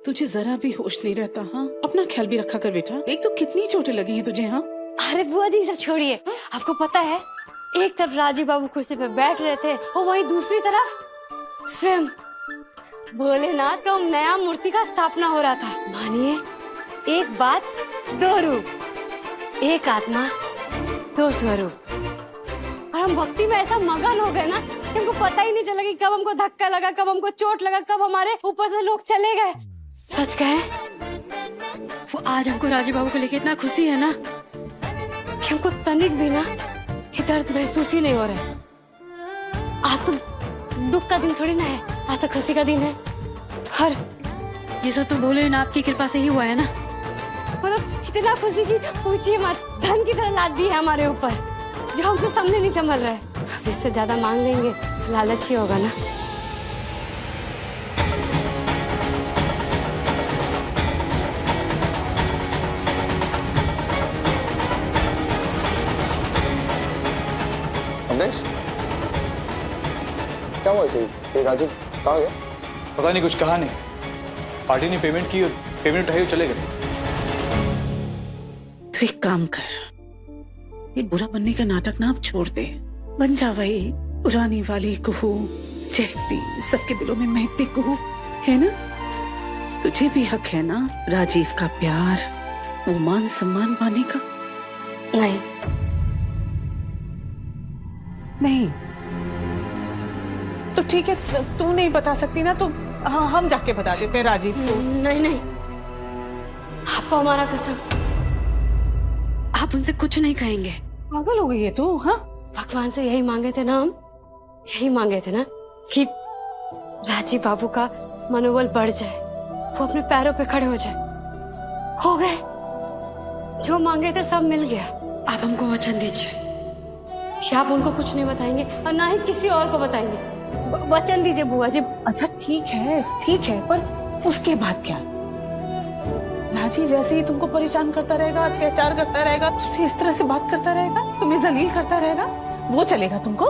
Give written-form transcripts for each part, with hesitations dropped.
तुझे जरा भी होश नहीं रहता। हाँ, अपना ख्याल भी रखा कर बेटा। देख तो कितनी चोटें लगी हैं तुझे। हाँ अरे बुआ जी सब छोड़िए, आपको पता है एक तरफ राजीव बाबू कुर्सी पे बैठ रहे थे और वहीं दूसरी तरफ स्वयं भोलेनाथ का नया मूर्ति का स्थापना हो रहा था। मानिए एक बात दो रूप, एक आत्मा दो स्वरूप। और हम भक्ति में ऐसा मगन हो गए ना कि हमको पता ही नहीं चला कि कब हमको धक्का लगा, कब हमको चोट लगा, कब हमारे ऊपर से लोग चले गए। सच कहे वो आज हमको राजीव बाबू को लेके इतना खुशी है ना कि हमको तनिक भी ना ये दर्द महसूस ही नहीं हो रहा है। आज तो दुख का दिन थोड़ी ना है, आज तो खुशी का दिन है। हर ये सब तो भोलेनाथ की कृपा से ही हुआ है ना। मतलब इतना खुशी की पूछिए मत, धन की तरह लाद दी है हमारे ऊपर जो हमसे सामने नहीं संभल रहा है। अब इससे ज्यादा मांग लेंगे तो लालच ही होगा ना। क्या हुआ इसे? ये राजीव कहाँ गया? पता नहीं, कुछ कहा नहीं। पार्टी ने पेमेंट की और पेमेंट उठाई और चले गए। तो एक काम कर, ये बुरा बनने का नाटक ना अब छोड़ दे। बन जा वही पुरानी वाली कुहू, चहकती सबके दिलों में महकती कुहू, है ना? तुझे भी हक है ना राजीव का प्यार, वो मान सम्मान पाने का। नहीं नहीं तो ठीक है, तू नहीं बता सकती ना तो हाँ, हम जाके बता देते हैं राजीव को। नहीं नहीं, आपको हमारा कसम, आप उनसे कुछ नहीं कहेंगे। पागल हो गई है तू? हाँ, भगवान से यही मांगे थे ना, हम यही मांगे थे ना कि राजीव बाबू का मनोबल बढ़ जाए, वो अपने पैरों पे खड़े हो जाए। हो गए, जो मांगे थे सब मिल गया। आप हमको वचन दीजिए कि आप उनको कुछ नहीं बताएंगे और ना ही किसी और को बताएंगे। वचन दीजिए बुआ जी। अच्छा ठीक है, पर उसके बाद क्या? राजीव वैसे ही तुमको परेशान करता रहेगा, अत्याचार करता रहेगा, तुमसे इस तरह से बात करता रहेगा, तुम्हें जलील करता रहेगा, वो चलेगा तुमको?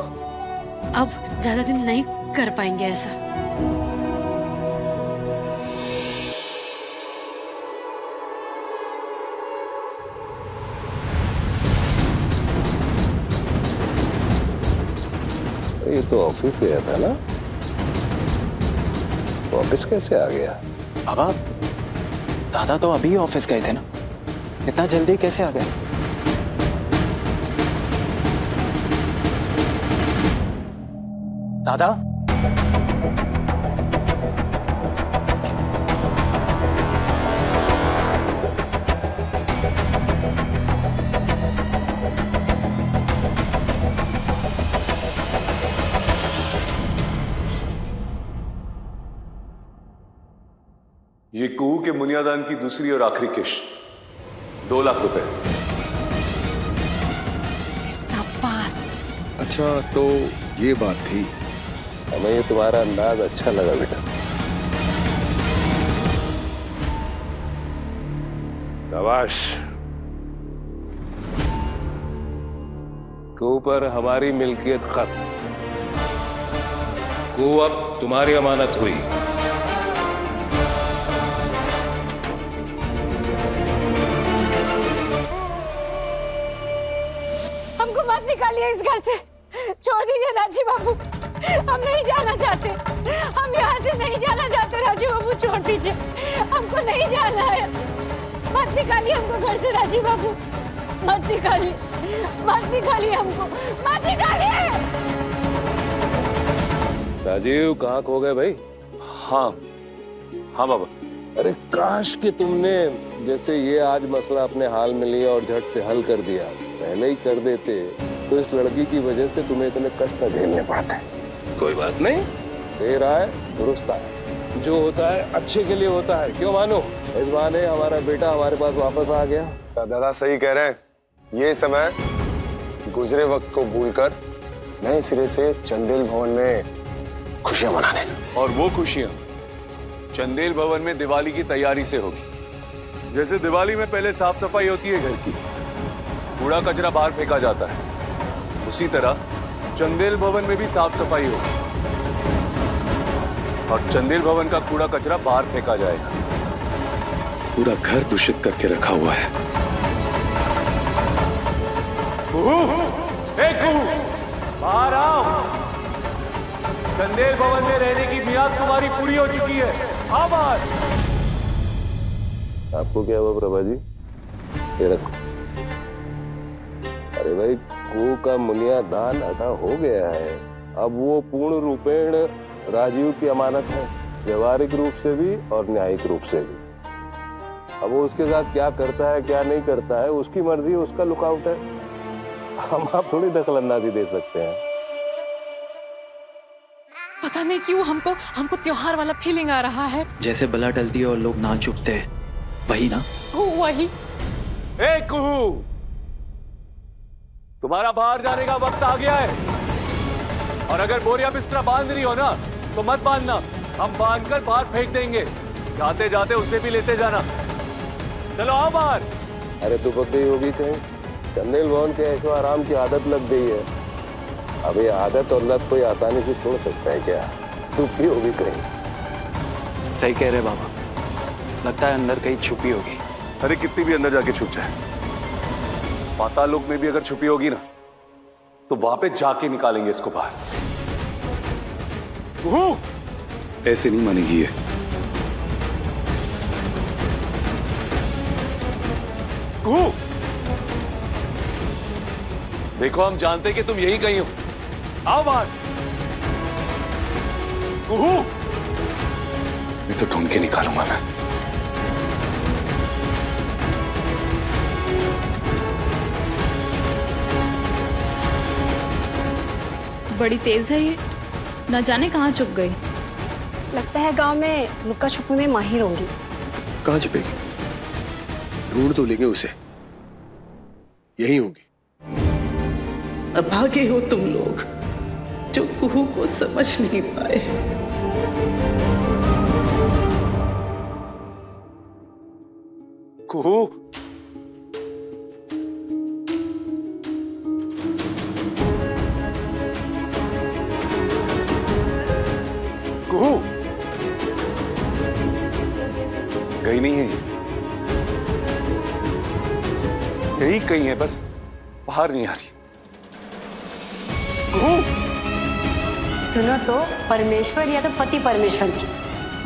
अब ज्यादा दिन नहीं कर पाएंगे ऐसा। ये तो ऑफिस गया था ना, ऑफिस कैसे आ गया? बाबा, दादा तो अभी ऑफिस गए थे ना, इतना जल्दी कैसे आ गए? दादा, ये कुहू के मुनियादान की दूसरी और आखिरी किश्त 2 लाख रुपए। अच्छा तो ये बात थी। हमें ये तुम्हारा अंदाज अच्छा लगा बेटा। शाबाश। कुहू पर हमारी मिल्कियत खत्म, कुहू अब तुम्हारी अमानत हुई। निकालिए इस घर से, छोड़ दीजिए राजीव बाबू, हम नहीं जाना चाहते, हम यहाँ से नहीं जाना चाहते। राजीव बाबू छोड़ दीजिए, हमको नहीं जाना है। मत निकालिए हमको घर से राजीव बाबू, मत निकालिए हमको, मत निकालिए। राजीव कहाँ खो गए भाई? हाँ बाबा। अरे काश कि तुमने जैसे ये आज मसला अपने हाल में लिया और झट से हल कर दिया, पहले ही कर देते तो इस लड़की की वजह से तुम्हें इतने कष्ट न झेलने पड़ते। कोई बात नहीं, देर आए दुरुस्त आए, जो होता है अच्छे के लिए होता है, क्यों मानो? इस बहाने हमारा बेटा हमारे पास वापस आ गया। दादा सही कह रहे हैं, ये समय गुजरे वक्त को भूलकर नए सिरे से चंदेल भवन में खुशियां मनाने, और वो खुशियां चंदेल भवन में दिवाली की तैयारी से होगी। जैसे दिवाली में पहले साफ सफाई होती है घर की, कूड़ा कचरा बाहर फेंका जाता है, उसी तरह चंदेल भवन में भी साफ सफाई होगी और चंदेल भवन का कूड़ा कचरा बाहर फेंका जाएगा। पूरा घर दूषित करके रखा हुआ है। बाहर आओ। चंदेल भवन में रहने की मियाद तुम्हारी पूरी हो चुकी है। आओ बाहर। आपको क्या हुआ प्रभा जी? ये रखो। अरे भाई, कुओं का मुनिया दान अदा हो गया है। अब वो पूर्ण रूपेण राजीव की अमानत है, व्यवहारिक रूप से भी और न्यायिक रूप से भी। अब वो उसके साथ क्या करता है क्या नहीं करता है उसकी मर्जी, उसका लुकआउट है। हम आप थोड़ी दखलंदाजी दे सकते हैं। पता नहीं क्यों हमको त्योहार वाला फीलिंग आ रहा है। जैसे बला टलती है और लोग नाच उठते हैं, वही ना? वही। ए कुहू, तुम्हारा बाहर जाने का वक्त आ गया है। और अगर बोरिया बिस्तरा बांध रही हो ना तो मत बांधना, हम बांधकर बाहर फेंक देंगे। जाते जाते उसे भी लेते जाना। चलो आओ बाहर। अरे तू पक्की होगी कहीं? चंदेल भवन के ऐशो आराम की आदत लग गई है। अब ये आदत और लत कोई आसानी से छोड़ सकता है क्या? तू भी होगी कहीं? सही कह रहे बाबा, लगता है अंदर कहीं छुपी होगी। अरे कितनी भी अंदर जाके छुप जाए, पाताल लोक में भी अगर छुपी होगी ना तो वहां पे जाके निकालेंगे इसको बाहर। ऐसे नहीं मानेगी ये। देखो, हम जानते कि तुम यही कहीं हो। आओ बाहर। मैं तो ढूंढ के निकालूंगा मैं। बड़ी तेज है ये, न जाने कहाँ छुप गई। लगता है गांव में लुक्का छुपी में माहिर होंगी। कहां छुपेगी? ढूंढ तो लेंगे उसे, यही होगी। अभागे हो तुम लोग जो कुहू को समझ नहीं पाए। कुहू, कुहू, कहीं नहीं है ये। यही कहीं है, बस बाहर नहीं आ रही। सुनो तो, परमेश्वर या तो पति परमेश्वर की,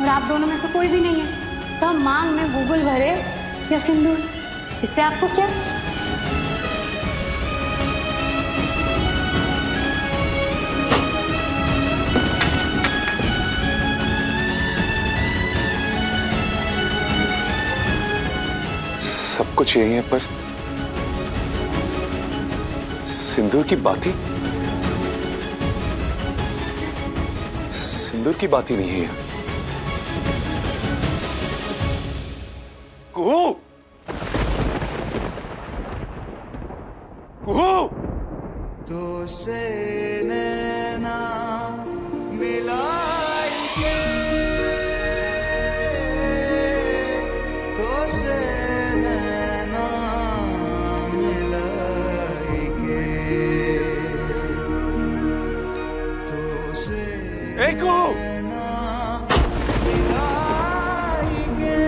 और आप दोनों में से कोई भी नहीं है। तो हम मांग में गूगल भरे या सिंदूर, इससे आपको क्या? सब कुछ यही है, पर सिंदूर की बात ही, सिंदूर की बात ही नहीं है। कुहू, कुहू, तो से नैना मिलाएंगे, तो से नैना मिलाएंगे, तो से नैना मिलाएंगे,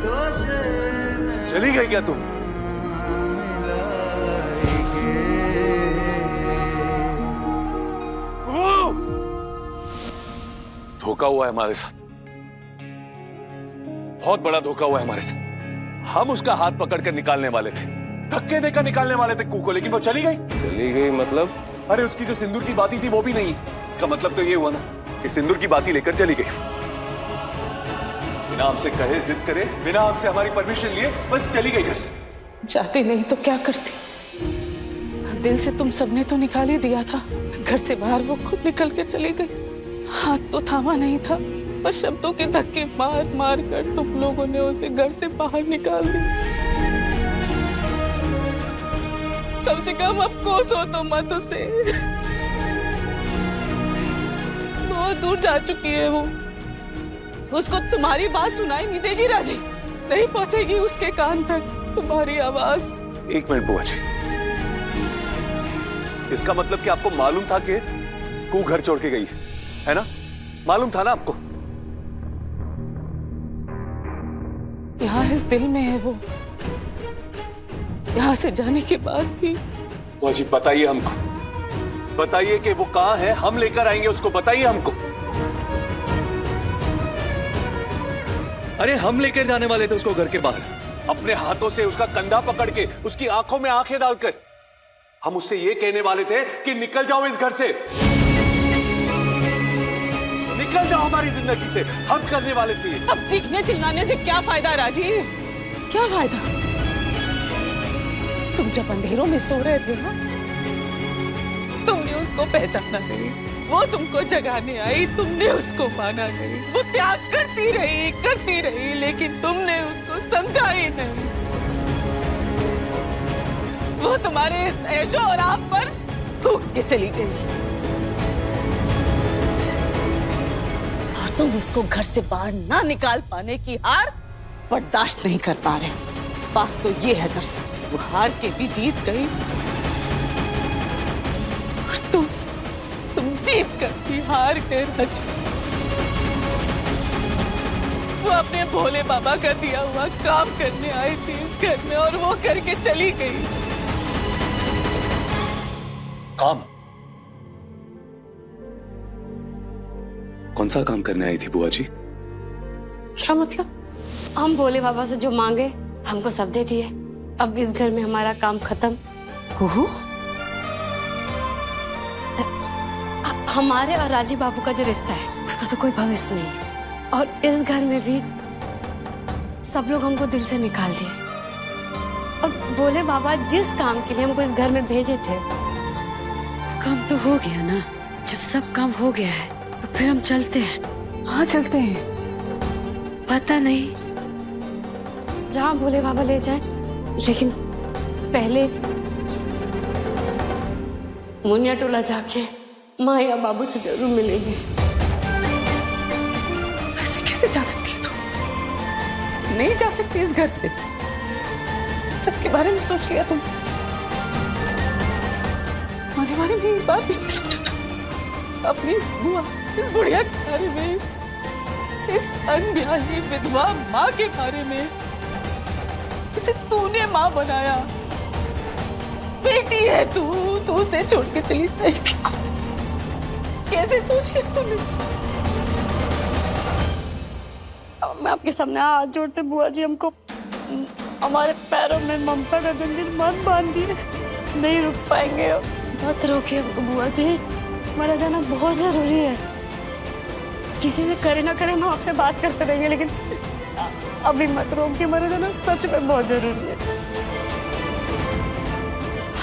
तो से चली गई क्या तुम? धोखा हुआ है हमारे साथ, बहुत बड़ा धोखा हुआ है हमारे साथ। हम उसका हाथ पकड़कर निकालने वाले थे, धक्के देकर निकालने वाले थे कुको, लेकिन वो चली गई। चली गई मतलब? अरे उसकी जो सिंदूर की बाती थी वो भी नहीं। इसका मतलब तो ये हुआ ना कि सिंदूर की बाती लेकर चली गई, बिना हमसे कहे, जिद करे, बिना हमसे हमारी परमिशन लिए, बस चली गई घर से। जाती नहीं तो क्या करती? दिल से तुम सबने तो निकाल ही दिया था, घर से बाहर वो खुद निकल के चली गई। हाथ तो थामा नहीं था, बस शब्दों के धक्के मार मार कर तुम लोगों ने उसे घर से बाहर निकाल दिया। कम से कम अब कोस हो तो मत उसे। बहुत दूर जा चुकी है वो, उसको तुम्हारी बात सुनाई नहीं देगी राजी, नहीं पहुंचेगी उसके कान तक तुम्हारी आवाज। एक मिनट बुआ जी, इसका मतलब कि आपको मालूम था कि कू घर छोड़ के गई है ना? मालूम था ना आपको? यहाँ इस दिल में है वो। यहाँ से जाने के बाद भी बुआ जी बताइए हमको, बताइए कि वो कहाँ है, हम लेकर आएंगे उसको, बताइए हमको। अरे हम लेकर जाने वाले थे उसको घर के बाहर, अपने हाथों से उसका कंधा पकड़ के, उसकी आंखों में आंखें डालकर। हम उससे ये कहने वाले थे कि निकल जाओ इस घर से, निकल जाओ हमारी जिंदगी से, हम करने वाले थे। अब चीखने चिल्लाने से क्या फायदा राजीव, क्या फायदा? तुम जब अंधेरों में सो रहे थे ना, तुमने उसको पहचाना नहीं, वो तुमको जगाने आई, तुमने उसको माना नहीं। वो त्याग करती रही, लेकिन तुमने उसको समझा ही नहीं। वो तुम्हारे इस ऐशो और आप पर थूक के चली गई और तुम उसको घर से बाहर ना निकाल पाने की हार बर्दाश्त नहीं कर पा रहे। बात तो ये है दरअसल, वो हार के भी जीत गई और तुम जीत कर भी हार गए राजू। वो अपने भोले बाबा का दिया हुआ काम करने आई थी इस घर में और वो करके चली गई। काम? कौन सा काम करने आई थी बुआ जी? क्या मतलब? हम भोले बाबा से जो मांगे हमको सब दे दिए। अब इस घर में हमारा काम खत्म। कुहू, हमारे और राजीव बाबू का जो रिश्ता है उसका तो कोई भविष्य नहीं है, और इस घर में भी सब लोग हमको दिल से निकाल दिए। और भोले बाबा जिस काम के लिए हमको इस घर में भेजे थे, काम तो हो गया ना। जब सब काम हो गया है तो फिर हम चलते हैं। हाँ चलते हैं। पता नहीं जहाँ भोले बाबा ले जाए, लेकिन पहले मुनिया टोला जाके माँ या बाबू से जरूर मिलेंगे। ऐसे कैसे जा सकती है तुम? नहीं जा सकती इस घर से। सबके बारे में सोच लिया तुम, हमारे बारे में एक बात भी नहीं सोचा तुम। अपनी इस बुआ, इस बुढ़िया के बारे में, इस अनब्याही विधवा माँ के बारे में जिसे तूने माँ बनाया। बेटी है तू उसे छोड़ के चली जाएगी। कैसे सोच लिया तुमने? मैं आपके सामने हाथ जोड़ते बुआ जी, हमको हमारे पैरों में ममता का जंजीर मत बांधिए, नहीं रुक पाएंगे। मत रोकिए हमको बुआ जी, हमारा जाना बहुत जरूरी है। किसी से करे ना करे हम आपसे बात करते रहेंगे, लेकिन अभी मत रोकिए, हमारा जाना सच में बहुत जरूरी है।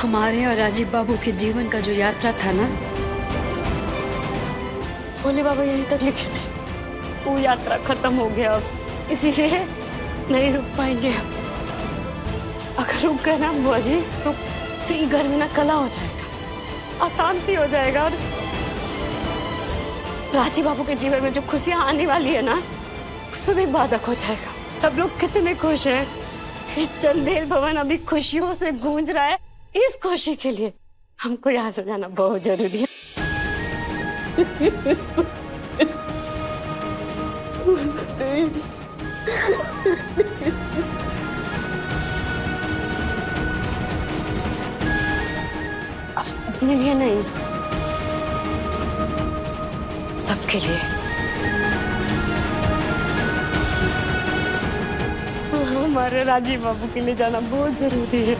हमारे और राजीव बाबू के जीवन का जो यात्रा था ना, भोले बाबा यहीं तक लिखे थे, वो यात्रा खत्म हो गया अब, इसीलिए नहीं रुक पाएंगे हम। अगर रुक गए ना बुआ जी तो ये घर में ना कला हो जाएगा, अशांति हो जाएगा, और राजीव बाबू के जीवन में जो खुशियां आने वाली है ना, उसमें भी बाधक हो जाएगा। सब लोग कितने खुश हैं, ये चंदेल भवन अभी खुशियों से गूंज रहा है। इस खुशी के लिए हमको यहाँ से जाना बहुत जरूरी है। अपने लिए नहीं, सबके लिए। हमारे राजीव बाबू के लिए जाना बहुत जरूरी है।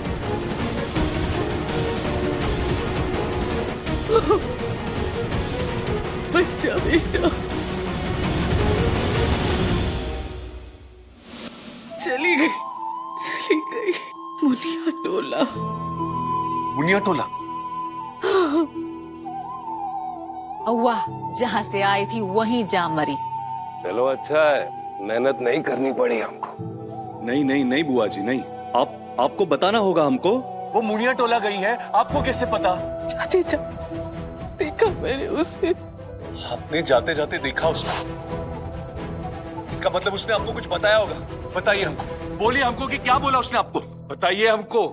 बच्चा बेटा चली गई मुनिया टोला। मुनिया टोला? वाह, जहाँ से आई थी वहीं जा मरी। चलो अच्छा है, मेहनत नहीं करनी पड़ी हमको। नहीं नहीं नहीं बुआ जी नहीं, आपको बताना होगा हमको। वो मुनिया टोला गई है, आपको कैसे पता? जाते जा देखा मैंने उसे। आपने जाते जाते देखा उसको? इसका मतलब उसने आपको कुछ बताया होगा। बताइए हमको, बोलिए हमको कि क्या बोला उसने आपको, बताइए हमको।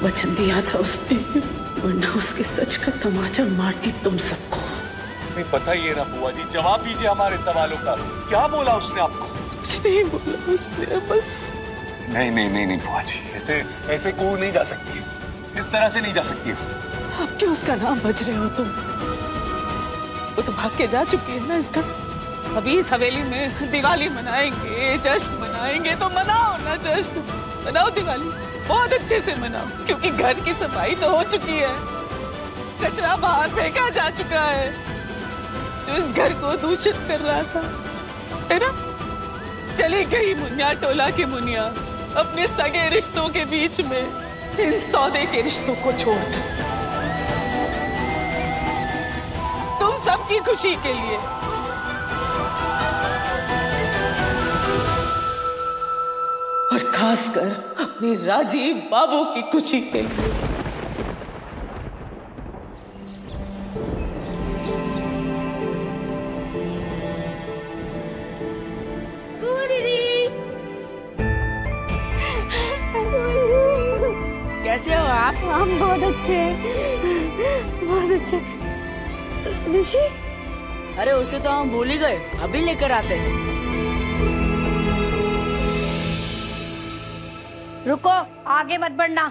वचन दिया था उसने, वरना उसके सच का तमाचा मारती तुम सबको। नहीं बताइए ना बुआ जी, जवाब दीजिए हमारे सवालों का। क्या बोला उसने आपको? कुछ कुछ नहीं बोला उसने, बस। नहीं नहीं नहीं नहीं बुआ जी, ऐसे ऐसे को नहीं जा सकती, इस तरह से नहीं जा सकती। आप क्यों उसका नाम बज रहे हो तुम? वो तो भाग के जा चुकी है ना इस घर से। अभी इस हवेली में दिवाली मनाएंगे, जश्न मनाएंगे, तो मनाओ ना जश्न, मनाओ दिवाली, बहुत अच्छे से मनाओ, क्योंकि घर की सफाई तो हो चुकी है, कचरा बाहर फेंका जा चुका है जो इस घर को दूषित कर रहा था, है ना? चली गई मुनिया टोला की मुनिया अपने सगे रिश्तों के बीच में, इन सौदे के रिश्तों को छोड़कर, तुम सबकी खुशी के लिए। और खासकर अपने राजीव बाबू की खुशी के लिए। कैसे हो आप? हम बहुत अच्छे हैं, बहुत अच्छे। ऋषि, अरे उसे तो हम भूल ही गए, अभी लेकर आते हैं। रुको, आगे मत बढ़ना,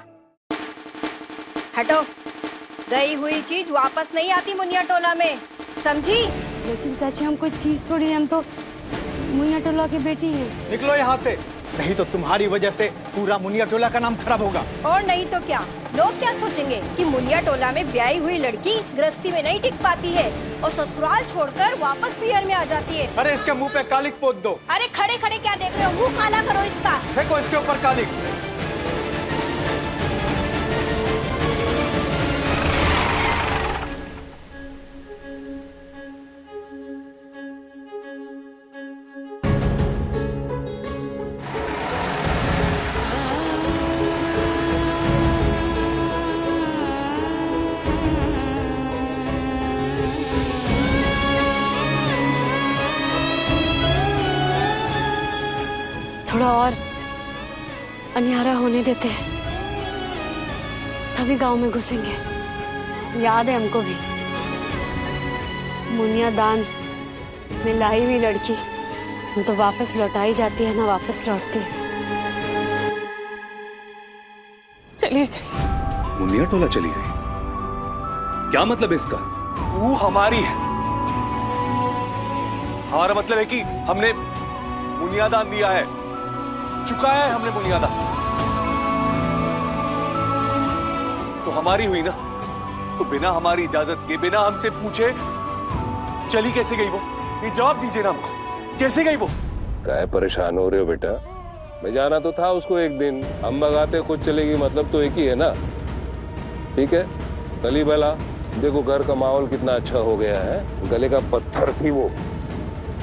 हटो। गई हुई चीज वापस नहीं आती मुनिया टोला में, समझी? लेकिन चाची हम कोई चीज थोड़ी, हम तो मुनिया टोला की बेटी हैं। निकलो यहाँ से, नहीं तो तुम्हारी वजह से पूरा मुनिया टोला का नाम खराब होगा। और नहीं तो क्या, लोग क्या सोचेंगे कि मुनिया टोला में ब्याही हुई लड़की गृहस्थी में नहीं टिक पाती है और ससुराल छोड़कर वापस पियर में आ जाती है। अरे इसके मुंह पे कालिक पोत दो। अरे खड़े खड़े क्या देख रहे हो, मुंह काला करो इसका। फेंको इसके ऊपर कालिक। थोड़ा और अन्यारा होने देते हैं, तभी गांव में घुसेंगे। याद है हमको भी, मुनिया दान में लाई हुई लड़की वो तो वापस लौटाई जाती है ना, वापस लौटती है। चलिए गई मुनिया टोला चली गई, क्या मतलब इसका? तू हमारी है, हमारा मतलब है कि हमने बुनियादान दिया है, चुकाया है हमने बुनियादा, तो हमारी हुई ना। तो बिना हमारी इजाजत के, बिना हमसे पूछे चली कैसे गई वो? ये जवाब दीजिए ना हमको, कैसे गई वो? काहे परेशान हो रहे हो बेटा? मैं जाना तो था उसको एक दिन, हम भगाते खुद चलेगी, मतलब तो एक ही है ना। ठीक है, गली भला देखो, घर का माहौल कितना अच्छा हो गया है, गले का पत्थर थी वो,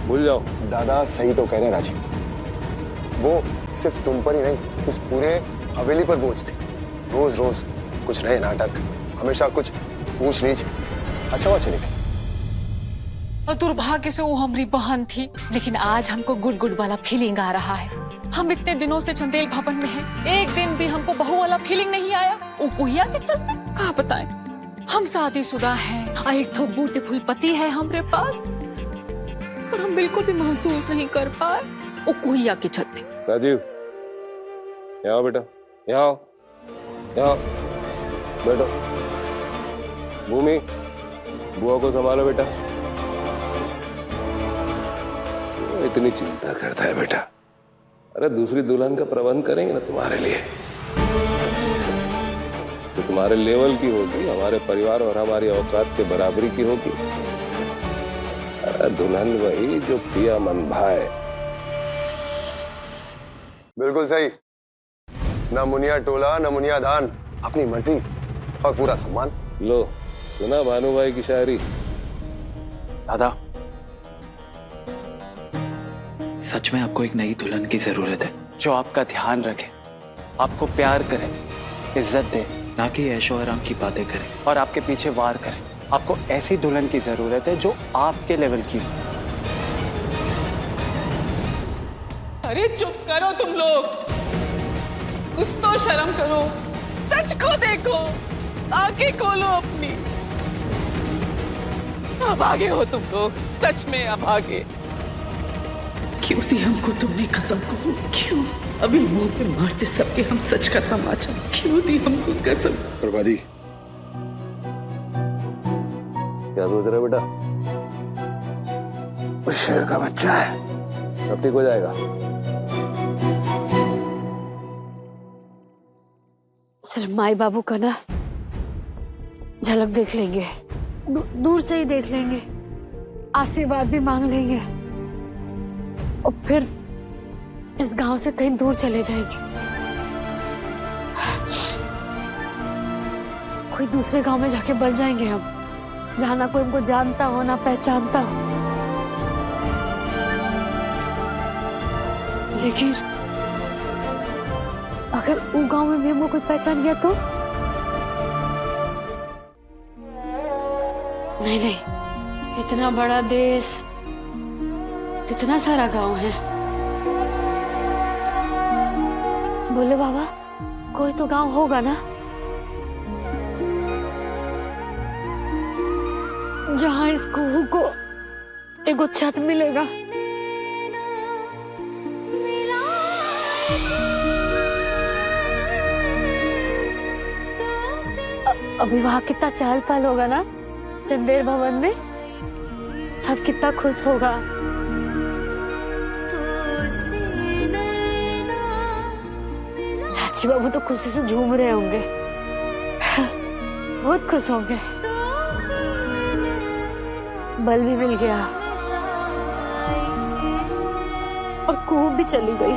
भूल जाओ। दादा सही तो कह रहे हैं राजीव, वो सिर्फ तुम पर ही नहीं, इस पूरे हवेली पर बोझ थी। रोज रोज कुछ नए नाटक, हमेशा कुछ ऊंच नीच। अच्छा हुआ चली गई। और दुर्भाग्य से वो हमारी बहन थी, लेकिन आज हमको गुड गुड वाला फीलिंग आ रहा है। हम इतने दिनों से चंदेल भवन में हैं, एक दिन भी हमको बहू वाला फीलिंग नहीं आया। वो कुहिया के चलते कहा बताएं, हम शादीशुदा हैं, एक तो ब्यूटीफुल पति है हमारे पास, और हम बिल्कुल भी महसूस नहीं कर पाए वो कुहिया के चलते। राजीव, यहाँ आओ बेटा, यहाँ आओ, यहाँ आओ, बैठो। भूमि, बुआ को संभालो बेटा। क्यों इतनी चिंता करता है बेटा? अरे दूसरी दुल्हन का प्रबंध करेंगे ना तुम्हारे लिए, तो तुम्हारे लेवल की होगी, हमारे परिवार और हमारी औकात के बराबरी की होगी। अरे दुल्हन वही जो पिया मन भाए। बिल्कुल सही, ना मुनिया टोला ना मुनिया दान, अपनी मर्जी और पूरा सम्मान। लो सुना भानु भाई की शायरी? दादा, सच में आपको एक नई दुल्हन की जरूरत है, जो आपका ध्यान रखे, आपको प्यार करे, इज्जत दे, ना कि ऐशो आराम की बातें करे और आपके पीछे वार करे। आपको ऐसी दुल्हन की जरूरत है जो आपके लेवल की हो। अरे चुप करो तुम लोग, कुछ तो शर्म करो, सच को देखो, आंखें खोलो अपनी। अब आगे हो तुम लोग, सच में अब आगे। क्यों दी हमको तुमने कसम को? क्यों अभी मुंह पे मारते सबके हम सच का तमाचा? क्यों दी हमको कसम? प्रभादी, क्या सोच रहे हो बेटा? वो शेर का बच्चा है, सब ठीक हो जाएगा। सिर्फ माई बाबू का ना झलक देख लेंगे, दूर से ही देख लेंगे, आशीर्वाद भी मांग लेंगे और फिर इस गांव से कहीं दूर चले जाएंगे। कोई दूसरे गांव में जाके बस जाएंगे हम, जहां ना कोई हमको जानता हो ना पहचानता हो। लेकिन अगर वो गांव में भी हमको कोई पहचान गया तो? नहीं नहीं, इतना बड़ा देश, कितना सारा गांव है। बोले बाबा, कोई तो गांव होगा ना जहां इस कुहू को एगो छत मिलेगा। अभी वहां कितना चहल पहल होगा ना चंदेल भवन में, सब कितना खुश होगा। चाची बाबू तो खुशी से झूम रहे होंगे, बहुत खुश होंगे। बल भी मिल गया और कुहू भी चली गई।